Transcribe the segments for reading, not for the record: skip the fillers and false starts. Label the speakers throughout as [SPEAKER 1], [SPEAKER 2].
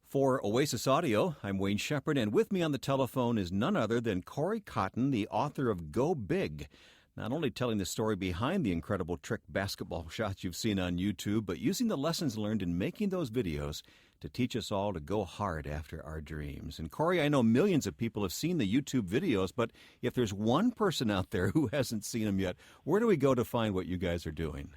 [SPEAKER 1] For Oasis Audio, I'm Wayne Shepherd, and with me on the telephone is none other than Cory Cotton, the author of Go Big. Not only telling the story behind the incredible trick basketball shots you've seen on YouTube, but using the lessons learned in making those videos to teach us all to go hard after our dreams. And Cory, I know millions of people have seen the YouTube videos, but if there's one person out there who hasn't seen them yet, where do we go to find what you guys are doing?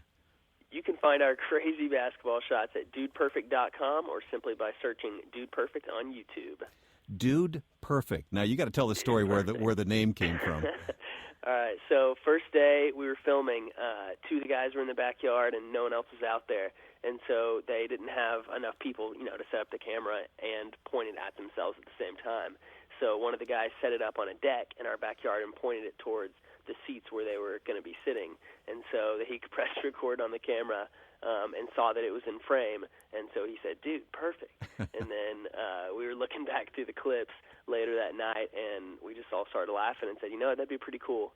[SPEAKER 2] You can find our crazy basketball shots at dudeperfect.com or simply by searching Dude Perfect on YouTube.
[SPEAKER 1] Dude Perfect. Now, you got to tell the story where the name came from.
[SPEAKER 2] All right, so first day we were filming. Two of the guys were in the backyard and no one else was out there. And so they didn't have enough people, to set up the camera and point it at themselves at the same time. So one of the guys set it up on a deck in our backyard and pointed it towards the seats where they were going to be sitting. And so he pressed record on the camera and saw that it was in frame. And so he said, "Dude, perfect." And then we were looking back through the clips later that night, and we just all started laughing and said, that'd be pretty cool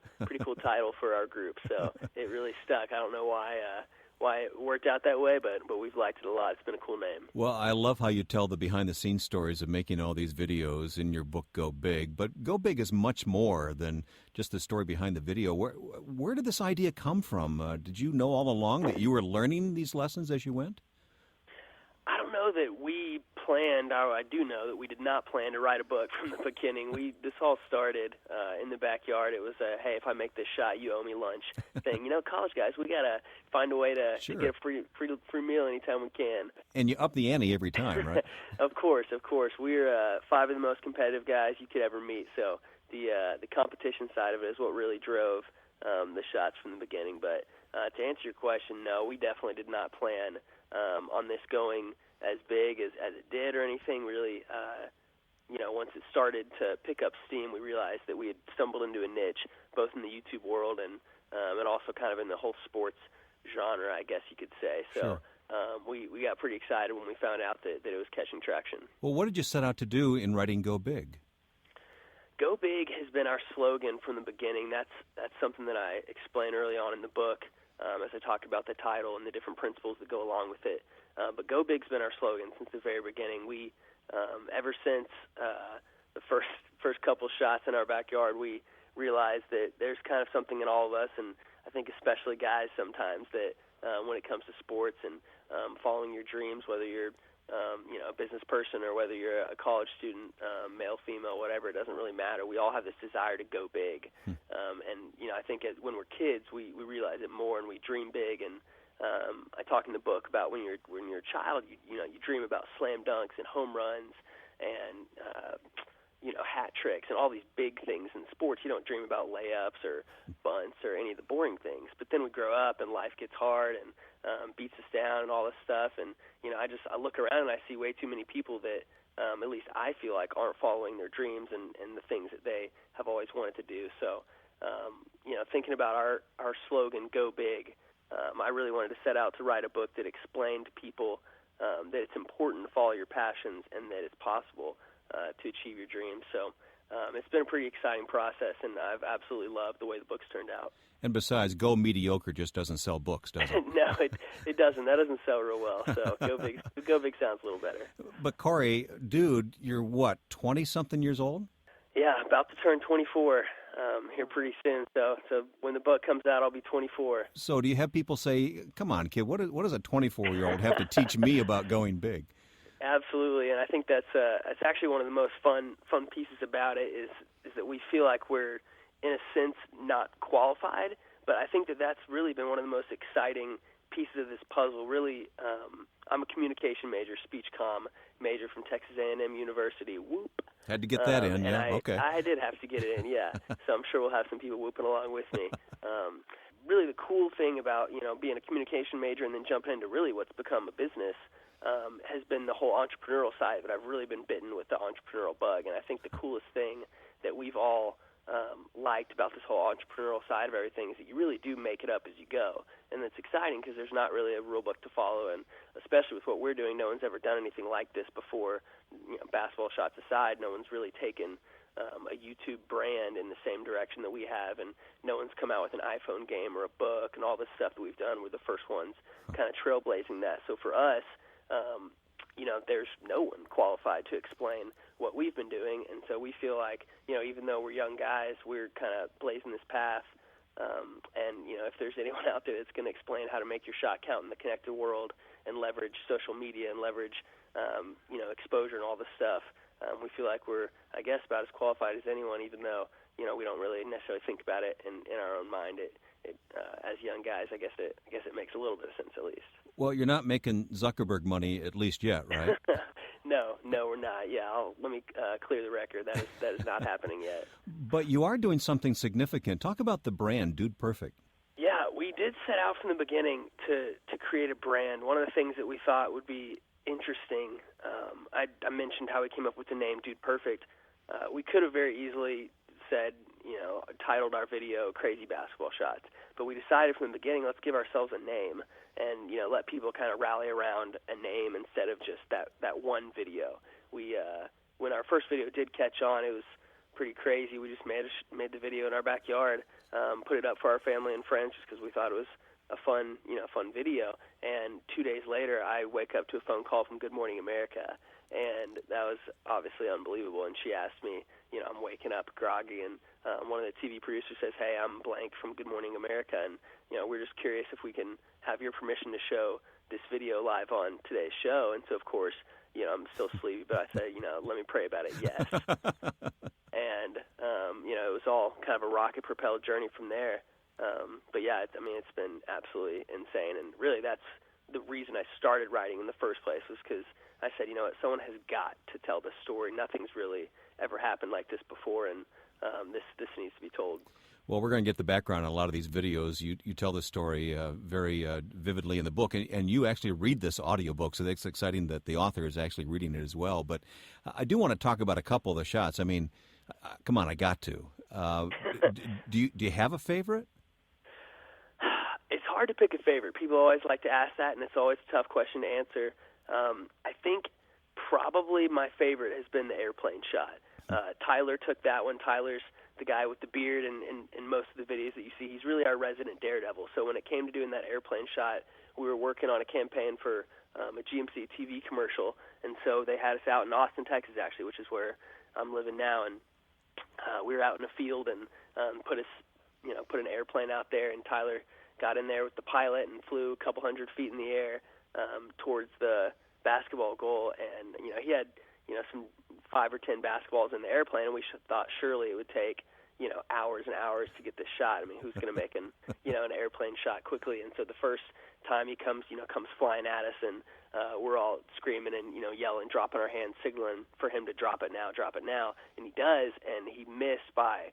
[SPEAKER 2] title for our group. So it really stuck. I don't know why it worked out that way, but we've liked it a lot. It's been a cool name.
[SPEAKER 1] Well, I love how you tell the behind-the-scenes stories of making all these videos in your book, Go Big. But Go Big is much more than just the story behind the video. Where did this idea come from? Did you know all along that you were learning these lessons as you went?
[SPEAKER 2] I don't know that we planned, or I do know that we did not plan to write a book from the beginning. This all started in the backyard. It was a, hey, if I make this shot, you owe me lunch thing. College guys, we got to find a way to get a free meal anytime we can.
[SPEAKER 1] And you up the ante every time, right?
[SPEAKER 2] Of course. We're five of the most competitive guys you could ever meet. So the competition side of it is what really drove the shots from the beginning. But to answer your question, no, we definitely did not plan on this going as big as it did or anything. Really, once it started to pick up steam, we realized that we had stumbled into a niche, both in the YouTube world and also kind of in the whole sports genre, I guess you could say. So we got pretty excited when we found out that it was catching traction.
[SPEAKER 1] Well, what did you set out to do in writing Go Big?
[SPEAKER 2] Go Big has been our slogan from the beginning. That's something that I explain early on in the book as I talk about the title and the different principles that go along with it. But Go Big's been our slogan since the very beginning. We, ever since the first couple shots in our backyard, we realized that there's kind of something in all of us, and I think especially guys sometimes, that when it comes to sports and following your dreams, whether you're a business person or whether you're a college student, male, female, whatever, it doesn't really matter. We all have this desire to go big. And, I think when we're kids, we realize it more and we dream big. And I talk in the book about when you're a child, you dream about slam dunks and home runs and, hat tricks and all these big things in sports. You don't dream about layups or bunts or any of the boring things. But then we grow up and life gets hard and beats us down and all this stuff. And, I look around and I see way too many people that, at least I feel like, aren't following their dreams and the things that they have always wanted to do. So, thinking about our slogan, Go Big, I really wanted to set out to write a book that explained to people that it's important to follow your passions and that it's possible to achieve your dreams. So it's been a pretty exciting process, and I've absolutely loved the way the book's turned out.
[SPEAKER 1] And besides, Go Mediocre just doesn't sell books, does it?
[SPEAKER 2] No, it doesn't. That doesn't sell real well. So Go Big sounds a little better.
[SPEAKER 1] But Cory, dude, you're what, 20-something years old?
[SPEAKER 2] Yeah, about to turn 24 here pretty soon. So when the book comes out, I'll be 24.
[SPEAKER 1] So do you have people say, come on, kid, what does a 24-year-old have to teach me about going big?
[SPEAKER 2] Absolutely, and I think that's actually one of the most fun pieces about it is that we feel like we're, in a sense, not qualified, but I think that's really been one of the most exciting pieces of this puzzle. Really, I'm a communication major, speech comm major from Texas A&M University. Whoop.
[SPEAKER 1] Had to get that in, yeah, okay.
[SPEAKER 2] I did have to get it in, yeah. So I'm sure we'll have some people whooping along with me. Really, the cool thing about being a communication major and then jumping into really what's become a business has been the whole entrepreneurial side of it. I've really been bitten with the entrepreneurial bug, and I think the coolest thing that we've all liked about this whole entrepreneurial side of everything is that you really do make it up as you go. And it's exciting because there's not really a rule book to follow, and especially with what we're doing, no one's ever done anything like this before. Basketball shots aside, no one's really taken a YouTube brand in the same direction that we have, and no one's come out with an iPhone game or a book and all this stuff that we've done. We're the first ones kind of trailblazing that. So for us, there's no one qualified to explain what we've been doing. And so we feel like, even though we're young guys, we're kind of blazing this path. And if there's anyone out there that's going to explain how to make your shot count in the connected world and leverage social media and leverage, exposure and all this stuff, we feel like we're, I guess, about as qualified as anyone, even though, we don't really necessarily think about it in our own mind. As young guys, I guess it makes a little bit of sense at least.
[SPEAKER 1] Well, you're not making Zuckerberg money, at least yet, right?
[SPEAKER 2] No, we're not. Yeah, let me clear the record. That is not happening yet.
[SPEAKER 1] But you are doing something significant. Talk about the brand, Dude Perfect.
[SPEAKER 2] Yeah, we did set out from the beginning to create a brand. One of the things that we thought would be interesting, I mentioned how we came up with the name Dude Perfect. We could have very easily said, titled our video Crazy Basketball Shots. But we decided from the beginning, let's give ourselves a name and, let people kind of rally around a name instead of just that one video. We, when our first video did catch on, it was pretty crazy. We just made the video in our backyard, put it up for our family and friends just because we thought it was a fun video. And 2 days later, I wake up to a phone call from Good Morning America, and that was obviously unbelievable. And she asked me, I'm waking up groggy, and one of the TV producers says, "Hey, I'm blank from Good Morning America, and we're just curious if we can have your permission to show this video live on today's show." And so, of course, I'm still sleepy, but I said, let me pray about it. Yes. And it was all kind of a rocket-propelled journey from there. But yeah, it's been absolutely insane, and really that's the reason I started writing in the first place, was because I said, someone has got to tell this story. Nothing's really ever happened like this before, and this needs to be told.
[SPEAKER 1] Well, we're going to get the background on a lot of these videos. You tell the story very vividly in the book, and you actually read this audiobook, so it's exciting that the author is actually reading it as well. But I do want to talk about a couple of the shots. I mean, come on, I got to. Do you have a favorite?
[SPEAKER 2] It's hard to pick a favorite. People always like to ask that, and it's always a tough question to answer. I think probably my favorite has been the airplane shot. Tyler took that one. Tyler's the guy with the beard, and in most of the videos that you see, he's really our resident daredevil. So when it came to doing that airplane shot, we were working on a campaign for a GMC TV commercial, and so they had us out in Austin, Texas, actually, which is where I'm living now, and we were out in a field and put an airplane out there, and Tyler got in there with the pilot and flew a couple hundred feet in the air towards the basketball goal, and he had some 5 or 10 basketballs in the airplane, and we thought surely it would take hours and hours to get this shot. I mean, who's going to make an airplane shot quickly? And so the first time he comes flying at us, and we're all screaming and yelling, dropping our hands, signaling for him to drop it now, and he does, and he missed by,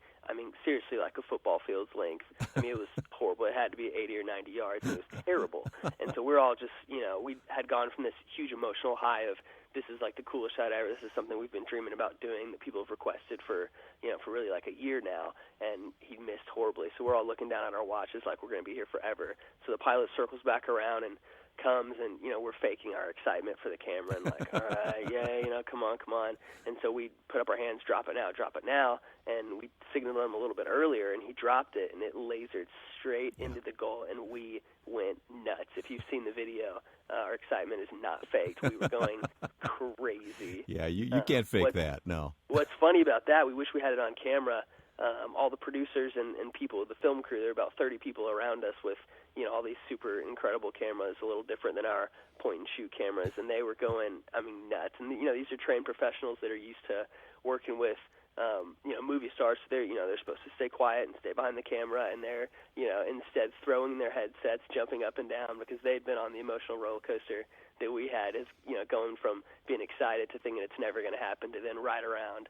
[SPEAKER 2] seriously, like a football field's length. It was horrible. It had to be 80 or 90 yards. It was terrible. And so we're all just, we had gone from this huge emotional high of, this is like the coolest shot ever. This is something we've been dreaming about doing, that people have requested for really like a year now, and he missed horribly. So we're all looking down at our watches like we're going to be here forever. So the pilot circles back around and comes, and we're faking our excitement for the camera and like, all right, yeah, come on. And so we put up our hands, drop it now, and we signaled him a little bit earlier, and he dropped it, and it lasered straight into the goal, and we went nuts. If you've seen the video, our excitement is not faked. We were going crazy.
[SPEAKER 1] Yeah, you can't fake that, no.
[SPEAKER 2] What's funny about that, we wish we had it on camera. All the producers and people, the film crew, there are about 30 people around us with all these super incredible cameras, a little different than our point-and-shoot cameras, and they were going, nuts. And these are trained professionals that are used to working with movie stars. So they're supposed to stay quiet and stay behind the camera, and they're instead throwing their headsets, jumping up and down, because they'd been on the emotional roller coaster that we had, is going from being excited to thinking it's never going to happen to then right around,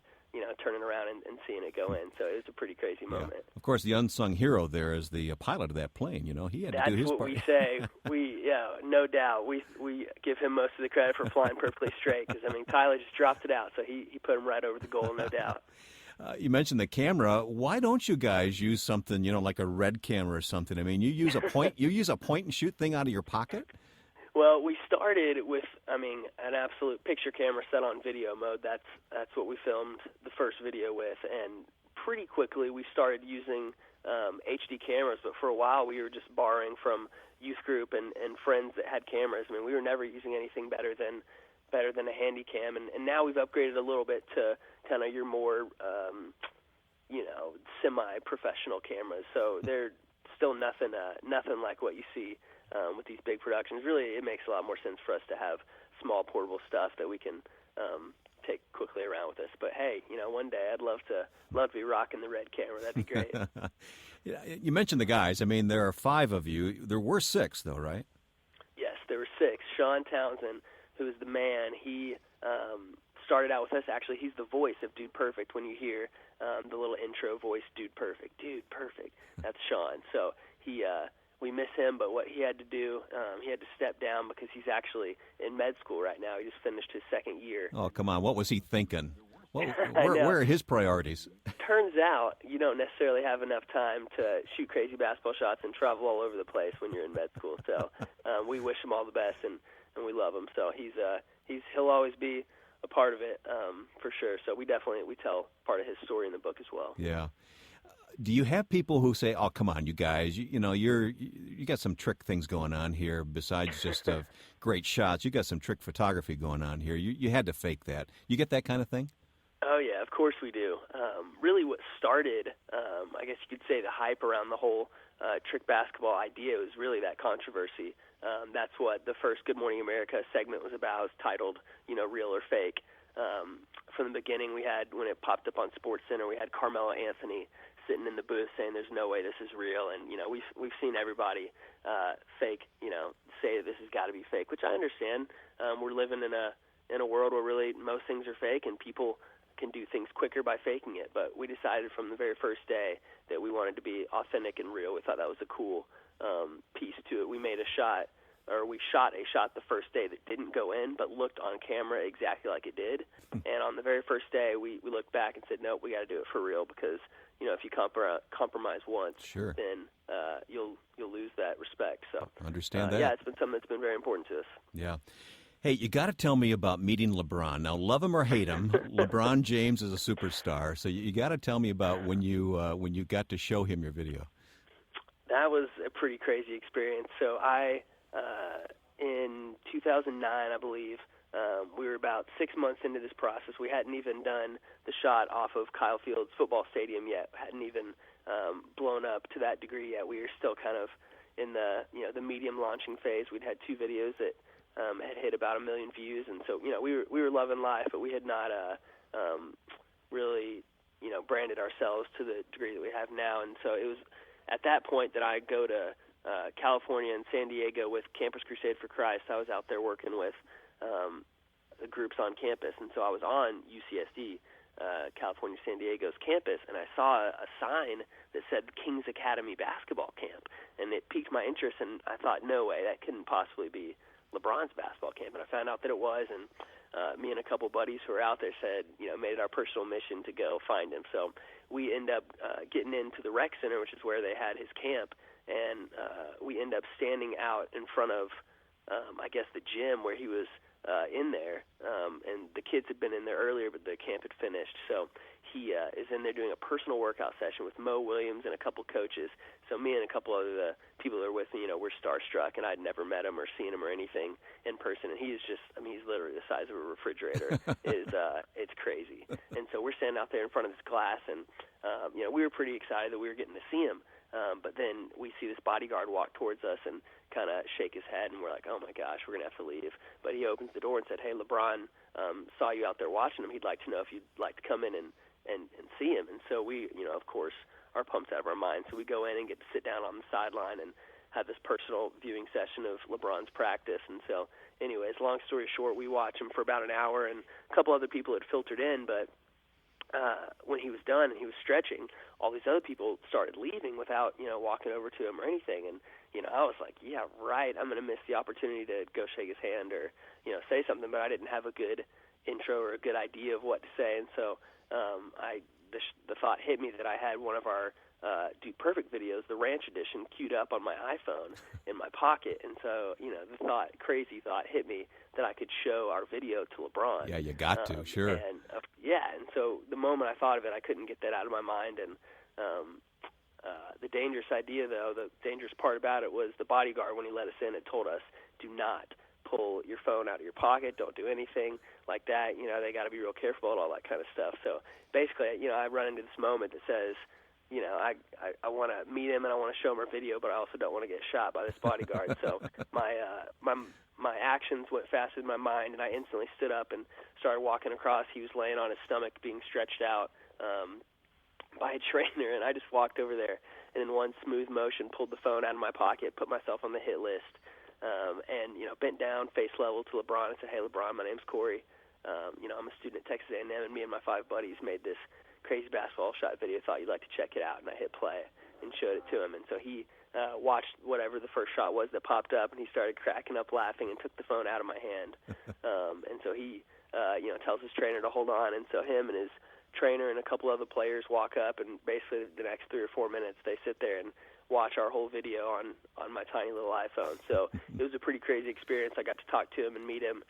[SPEAKER 2] turning around and seeing it go in. So it was a pretty crazy moment.
[SPEAKER 1] Of course, the unsung hero there is the pilot of that plane. He had to do his part.
[SPEAKER 2] That's what we say. No doubt. We give him most of the credit for flying perfectly straight, because Tyler just dropped it out, so he put him right over the goal, no doubt.
[SPEAKER 1] You mentioned the camera. Why don't you guys use something, like a red camera or something? You use a point. You use a point and shoot thing out of your pocket.
[SPEAKER 2] Well, we started with, an absolute picture camera set on video mode. That's what we filmed the first video with, and pretty quickly we started using HD cameras. But for a while, we were just borrowing from youth group and friends that had cameras. We were never using anything better than better than a handy cam, and now we've upgraded a little bit to kind of your more semi-professional cameras. So they're still nothing like what you see with these big productions. Really, it makes a lot more sense for us to have small portable stuff that we can take quickly around with us. But hey, one day I'd love to be rocking the red camera. That'd be great.
[SPEAKER 1] You mentioned the guys. I mean, there are 5 of you. There were 6, though, right?
[SPEAKER 2] Yes, there were 6. Sean Townsend, who is the man, he started out with us. Actually, he's the voice of Dude Perfect. When you hear the little intro voice, Dude Perfect, that's Sean. So we miss him, but what he had to do, he had to step down because he's actually in med school right now. He just finished his 2nd year.
[SPEAKER 1] Oh, come on. What was he thinking? Where are his priorities?
[SPEAKER 2] Turns out you don't necessarily have enough time to shoot crazy basketball shots and travel all over the place when you're in med school. So we wish him all the best, and we love him. So he'll always be a part of it for sure. So we tell part of his story in the book as well.
[SPEAKER 1] Yeah. Do you have people who say, "Oh, come on, you guys, you got some trick things going on here besides just great shots. You got some trick photography going on here. You had to fake that." You get that kind of thing?
[SPEAKER 2] Oh, yeah, of course we do. Really what started, I guess you could say, the hype around the whole trick basketball idea was really that controversy. That's what the first Good Morning America segment was about. It was titled, Real or Fake. From the beginning, when it popped up on SportsCenter, we had Carmelo Anthony sitting in the booth saying there's no way this is real, and we've seen everybody fake, say this has got to be fake, which I understand. We're living in a world where really most things are fake, and people can do things quicker by faking it. But we decided from the very first day that we wanted to be authentic and real. We thought that was a cool piece to it. We shot a shot the first day that didn't go in, but looked on camera exactly like it did. And on the very first day, we looked back and said, nope, we got to do it for real, because if you compromise once,
[SPEAKER 1] sure,
[SPEAKER 2] then you'll lose that respect. So
[SPEAKER 1] understand that.
[SPEAKER 2] Yeah, it's been something that's been very important to us.
[SPEAKER 1] Yeah. Hey, you got to tell me about meeting LeBron. Now, love him or hate him, LeBron James is a superstar. So you got to tell me about when you got to show him your video.
[SPEAKER 2] That was a pretty crazy experience. So in 2009, I believe, we were about 6 months into this process. We hadn't even done the shot off of Kyle Field's football stadium yet. Hadn't even blown up to that degree yet. We were still kind of in the medium launching phase. We'd had 2 videos that had hit about 1 million views, and so we were loving life, but we had not really branded ourselves to the degree that we have now. And so it was at that point that I go to California and San Diego with Campus Crusade for Christ. I was out there working with the groups on campus, and so I was on UCSD, California San Diego's campus, and I saw a sign that said Kings Academy Basketball Camp, and it piqued my interest, and I thought, no way, that couldn't possibly be LeBron's basketball camp. And I found out that it was, and me and a couple buddies who were out there said, made it our personal mission to go find him. So we end up getting into the rec center, which is where they had his camp, and we end up standing out in front of, I guess, the gym where he was in there, and the kids had been in there earlier, but the camp had finished. So he is in there doing a personal workout session with Mo Williams and a couple coaches. So me and a couple of the people that are with me, we're starstruck, and I'd never met him or seen him or anything in person. And he's he's literally the size of a refrigerator. It's crazy. And so we're standing out there in front of this glass, and we were pretty excited that we were getting to see him. But then we see this bodyguard walk towards us and kind of shake his head, and we're like, oh, my gosh, we're going to have to leave. But he opens the door and said, hey, LeBron saw you out there watching him. He'd like to know if you'd like to come in and see him. And so we, of course, are pumped out of our minds. So we go in and get to sit down on the sideline and have this personal viewing session of LeBron's practice. And so anyways, long story short, we watch him for about an hour, and a couple other people had filtered in, but when he was done and he was stretching, all these other people started leaving without, walking over to him or anything. And, I was like, yeah, right, I'm going to miss the opportunity to go shake his hand or, say something, but I didn't have a good intro or a good idea of what to say. And so the thought hit me that I had one of our Dude Perfect videos, the Ranch Edition, queued up on my iPhone in my pocket. And so, the crazy thought hit me that I could show our video to LeBron.
[SPEAKER 1] Yeah, you got to, sure.
[SPEAKER 2] And so the moment I thought of it, I couldn't get that out of my mind. And the dangerous idea, though, the dangerous part about it was the bodyguard, when he let us in, had told us, do not pull your phone out of your pocket. Don't do anything like that. They got to be real careful about all that kind of stuff. So basically, I run into this moment that says, I want to meet him and I want to show him our video, but I also don't want to get shot by this bodyguard. So my actions went faster than my mind, and I instantly stood up and started walking across. He was laying on his stomach being stretched out by a trainer, and I just walked over there and in one smooth motion pulled the phone out of my pocket, put myself on the hit list, and bent down face level to LeBron and said, "Hey, LeBron, my name's Cory. I'm a student at Texas A&M, and me and my 5 buddies made this crazy basketball shot video. Thought you'd like to check it out." And I hit play and showed it to him, and so he watched whatever the first shot was that popped up, and he started cracking up laughing and took the phone out of my hand. And so he tells his trainer to hold on, and so him and his trainer and a couple other players walk up, and basically the next 3 or 4 minutes they sit there and watch our whole video on my tiny little iPhone. So it was a pretty crazy experience. I got to talk to him and meet him.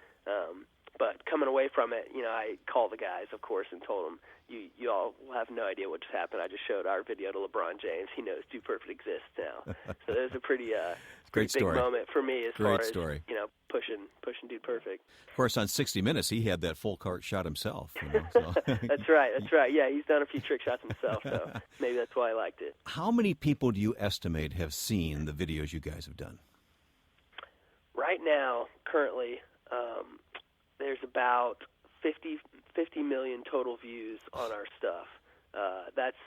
[SPEAKER 2] But coming away from it, I called the guys, of course, and told them, you all will have no idea what just happened. I just showed our video to LeBron James. He knows Dude Perfect exists now. So it was a pretty
[SPEAKER 1] great
[SPEAKER 2] big moment for me as far as pushing Dude Perfect.
[SPEAKER 1] Of course, on 60 Minutes, he had that full court shot himself. So.
[SPEAKER 2] That's right. Yeah, he's done a few trick shots himself, so maybe that's why I liked it.
[SPEAKER 1] How many people do you estimate have seen the videos you guys have done?
[SPEAKER 2] Right now, currently, there's about 50 million total views on our stuff. That's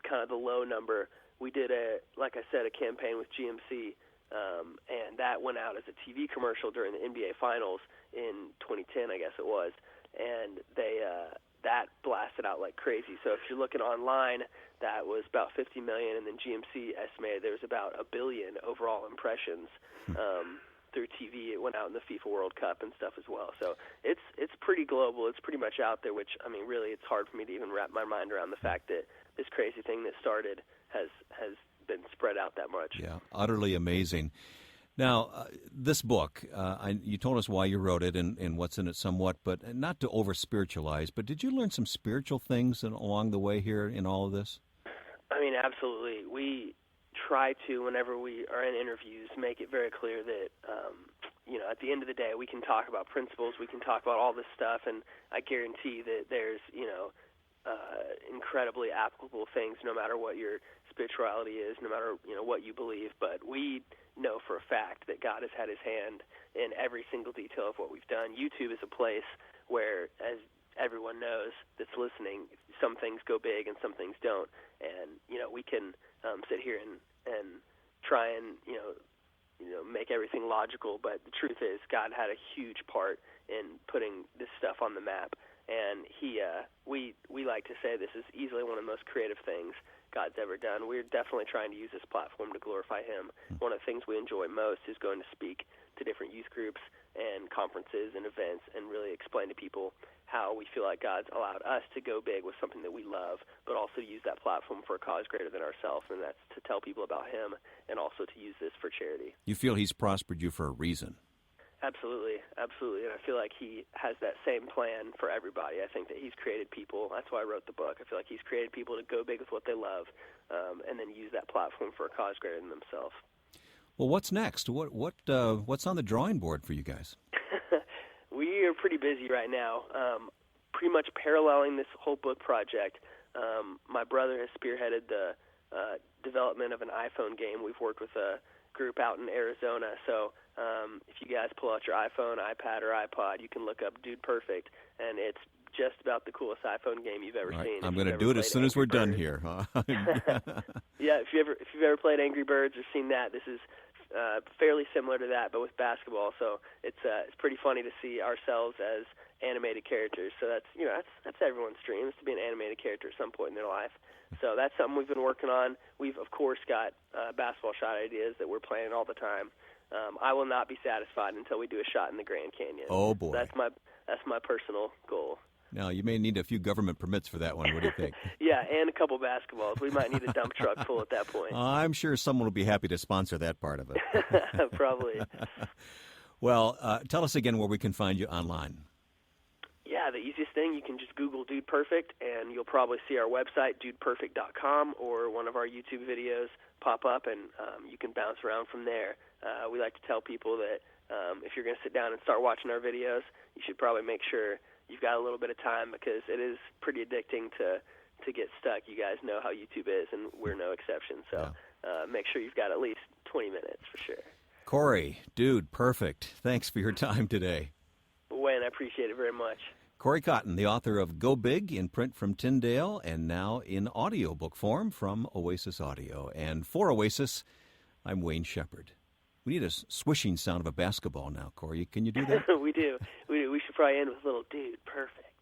[SPEAKER 2] kind of the low number. We did like I said, a campaign with GMC, and that went out as a TV commercial during the NBA Finals in 2010, I guess it was, and that blasted out like crazy. So if you're looking online, that was about 50 million, and then GMC estimated there was about 1 billion overall impressions. Through TV. It went out in the FIFA World Cup and stuff as well. So it's pretty global. It's pretty much out there, which, really, it's hard for me to even wrap my mind around the fact that this crazy thing that started has been spread out that much.
[SPEAKER 1] Yeah, utterly amazing. Now, this book, you told us why you wrote it and what's in it somewhat, but not to over-spiritualize, but did you learn some spiritual things along the way here in all of this?
[SPEAKER 2] Absolutely. We try to, whenever we are in interviews, make it very clear that, at the end of the day, we can talk about principles, we can talk about all this stuff, and I guarantee that there's, incredibly applicable things no matter what your spirituality is, no matter, what you believe. But we know for a fact that God has had his hand in every single detail of what we've done. YouTube is a place where, as everyone knows that's listening, some things go big and some things don't. And, we can sit here and try and, make everything logical, but the truth is God had a huge part in putting this stuff on the map. And we like to say this is easily one of the most creative things God's ever done. We're definitely trying to use this platform to glorify him. One of the things we enjoy most is going to speak to different youth groups and conferences and events and really explain to people how we feel like God's allowed us to go big with something that we love, but also use that platform for a cause greater than ourselves, and that's to tell people about him and also to use this for charity.
[SPEAKER 1] You feel he's prospered you for a reason?
[SPEAKER 2] Absolutely. And I feel like he has that same plan for everybody. I think that he's created people. That's why I wrote the book. I feel like he's created people to go big with what they love, and then use that platform for a cause greater than themselves.
[SPEAKER 1] Well, what's next? What's on the drawing board for you guys?
[SPEAKER 2] We are pretty busy right now. Pretty much paralleling this whole book project, my brother has spearheaded the development of an iPhone game. We've worked with a group out in Arizona, so if you guys pull out your iPhone, iPad, or iPod, you can look up Dude Perfect, and it's just about the coolest iPhone game you've ever seen.
[SPEAKER 1] I'm going to do it as soon as we're done here.
[SPEAKER 2] Yeah, if you've ever played Angry Birds or seen that, this is fairly similar to that, but with basketball. So it's pretty funny to see ourselves as animated characters. So that's everyone's dream, is to be an animated character at some point in their life. So that's something we've been working on. We've of course got basketball shot ideas that we're planning all the time. I will not be satisfied until we do a shot in the Grand Canyon.
[SPEAKER 1] Oh boy,
[SPEAKER 2] that's my personal goal.
[SPEAKER 1] Now, you may need a few government permits for that one. What do you think?
[SPEAKER 2] Yeah, and a couple basketballs. We might need a dump truck full at that point.
[SPEAKER 1] I'm sure someone will be happy to sponsor that part of it.
[SPEAKER 2] Probably.
[SPEAKER 1] Well, tell us again where we can find you online.
[SPEAKER 2] Yeah, the easiest thing, you can just Google Dude Perfect, and you'll probably see our website, dudeperfect.com, or one of our YouTube videos pop up, and you can bounce around from there. We like to tell people that if you're going to sit down and start watching our videos, you should probably make sure you've got a little bit of time, because it is pretty addicting to get stuck. You guys know how YouTube is, and we're no exception. So make sure you've got at least 20 minutes for sure.
[SPEAKER 1] Cory, dude, perfect. Thanks for your time today.
[SPEAKER 2] Wayne, I appreciate it very much.
[SPEAKER 1] Cory Cotton, the author of Go Big, in print from Tyndale and now in audiobook form from Oasis Audio. And for Oasis, I'm Wayne Shepherd. We need a swishing sound of a basketball now, Cory. Can you do that?
[SPEAKER 2] We do. We should probably end with a little dude. Perfect.